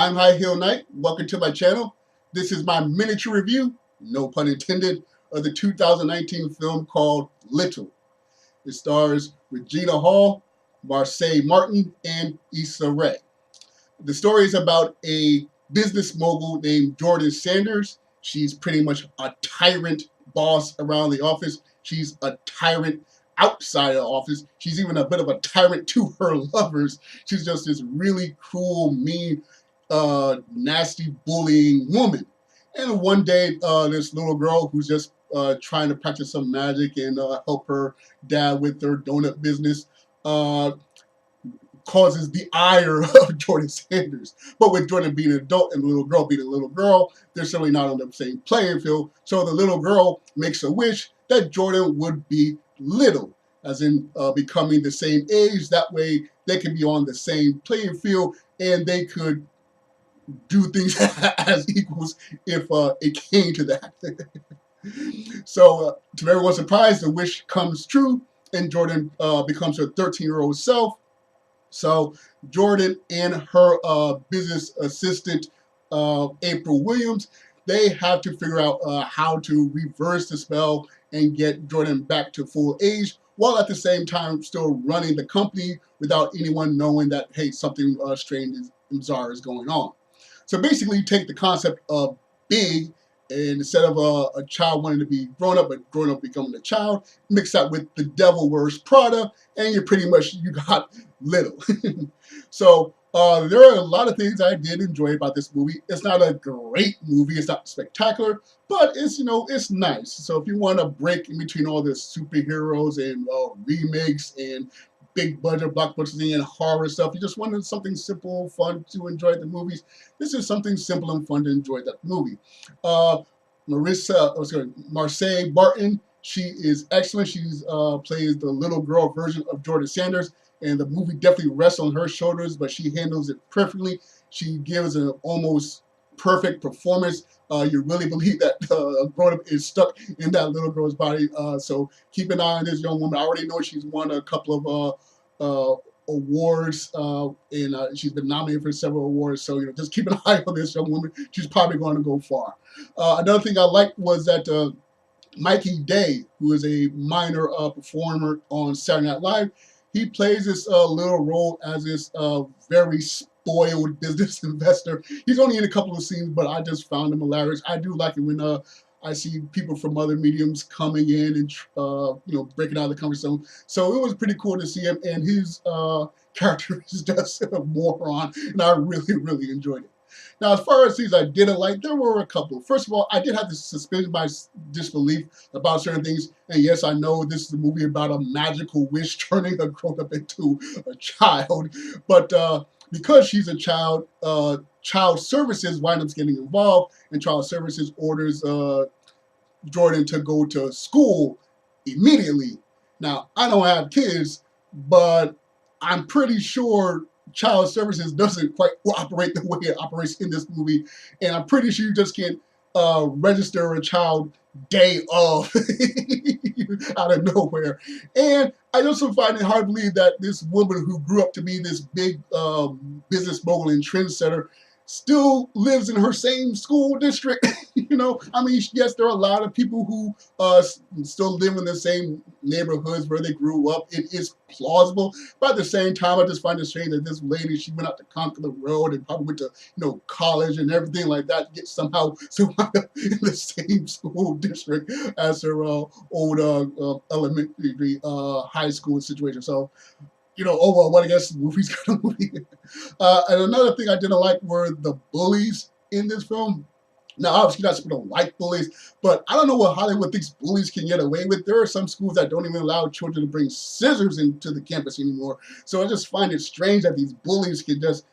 I'm High Heel Knight. Welcome to my channel. This is my miniature review, no pun intended, of the 2019 film called Little. It stars Regina Hall, Marsai Martin, and Issa Rae. The story is about a business mogul named Jordan Sanders. She's pretty much a tyrant boss around the office. She's a tyrant outside of the office. She's even a bit of a tyrant to her lovers. She's just this really cruel, mean, nasty, bullying woman. And one day, this little girl who's just trying to practice some magic and help her dad with their donut business causes the ire of Jordan Sanders. But with Jordan being an adult and the little girl being a little girl, they're certainly not on the same playing field. So the little girl makes a wish that Jordan would be little, as in becoming the same age. That way they can be on the same playing field and they could do things as equals if it came to that. So to everyone's surprise, the wish comes true and Jordan becomes her 13-year-old self. So Jordan and her business assistant, April Williams, they have to figure out how to reverse the spell and get Jordan back to full age, while at the same time still running the company without anyone knowing that, hey, something strange and bizarre is going on. So basically, you take the concept of big, and instead of a child wanting to be grown up, but grown up becoming a child, mix that with the devil wears Prada, and you got little. So there are a lot of things I did enjoy about this movie. It's not a great movie, it's not spectacular, but it's, it's nice. So if you want a break in between all the superheroes and remakes and big budget blockbusters and horror stuff, you just wanted something simple, fun to enjoy the movies, this is something simple and fun to enjoy that movie. Marsai Martin, she is excellent. She's plays the little girl version of Jordan Sanders, and the movie definitely rests on her shoulders, but she handles it perfectly. She gives an almost perfect performance. You really believe that a grown-up is stuck in that little girl's body. So keep an eye on this young woman. I already know she's won a couple of awards, and she's been nominated for several awards. So just keep an eye on this young woman. She's probably going to go far. Another thing I liked was that Mikey Day, who is a minor performer on Saturday Night Live, he plays this little role as this very spoiled business investor. He's only in a couple of scenes, but I just found him hilarious. I do like it when I see people from other mediums coming in and breaking out of the comfort zone. So it was pretty cool to see him, and his character is just a moron, and I really enjoyed it. Now, as far as things I didn't like, there were a couple. First of all, I did have to suspend my disbelief about certain things. And yes, I know this is a movie about a magical wish turning a grown-up into a child. But because she's a child, Child Services winds up getting involved, and Child Services orders Jordan to go to school immediately. Now, I don't have kids, but I'm pretty sure Child Services doesn't quite operate the way it operates in this movie, and I'm pretty sure you just can't register a child day of out of nowhere. And I also find it hard to believe that this woman who grew up to be this big business mogul and trendsetter still lives in her same school district. I mean, yes, there are a lot of people who still live in the same neighborhoods where they grew up. It is plausible, but at the same time, I just find it strange that this lady, she went out to conquer the world and probably went to college and everything like that, yet somehow in the same school district as her old elementary high school situation. So oh well, what I guess the movie's kind of movie. And another thing I didn't like were the bullies in this film. Now, obviously, you're not supposed to like bullies, but I don't know what Hollywood thinks bullies can get away with. There are some schools that don't even allow children to bring scissors into the campus anymore. So I just find it strange that these bullies can just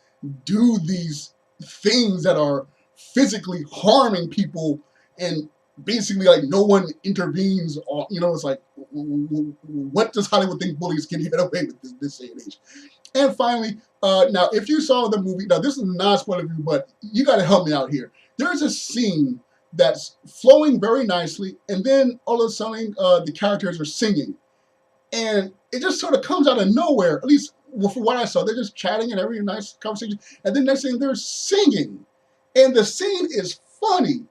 do these things that are physically harming people, and basically like no one intervenes. Or, it's like, what does Hollywood think bullies can get away with this day and age? And finally, now if you saw the movie, now this is not a spoiler review, but you got to help me out here. There's a scene that's flowing very nicely, and then all of a sudden the characters are singing, and it just sort of comes out of nowhere. At least well, from what I saw, they're just chatting and having a nice conversation. And then next thing they're singing. And the scene is funny.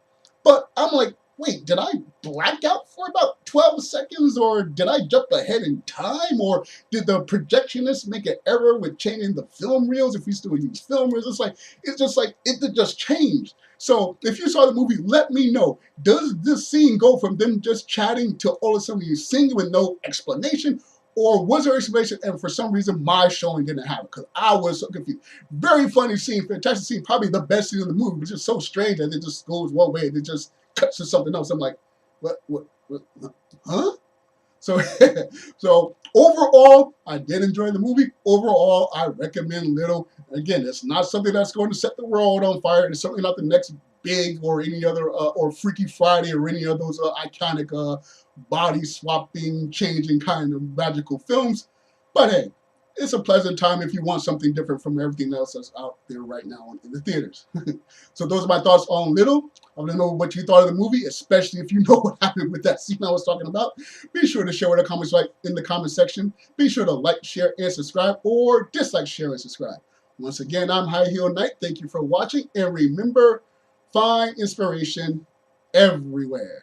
But I'm like, wait, did I black out for about 12 seconds? Or did I jump ahead in time? Or did the projectionist make an error with changing the film reels if we still use film reels? It's just like it just changed. So if you saw the movie, let me know. Does this scene go from them just chatting to all of a sudden you singing with no explanation? Or was there explanation and for some reason my showing didn't have it? Because I was so confused. Very funny scene, fantastic scene, probably the best scene in the movie, but just so strange that it just goes one way and it just cuts to something else. I'm like, what, huh? So, so overall, I did enjoy the movie. Overall, I recommend Little. Again, it's not something that's going to set the world on fire. It's certainly not the next Big or any other, or Freaky Friday or any of those iconic body swapping, changing kind of magical films. But hey, it's a pleasant time if you want something different from everything else that's out there right now in the theaters. So those are my thoughts on Little. I want to know what you thought of the movie, especially if you know what happened with that scene I was talking about. Be sure to share in the comments, in the comment section. Be sure to like, share, and subscribe, or dislike, share, and subscribe. Once again, I'm High Heel Knight. Thank you for watching, and remember, find inspiration everywhere.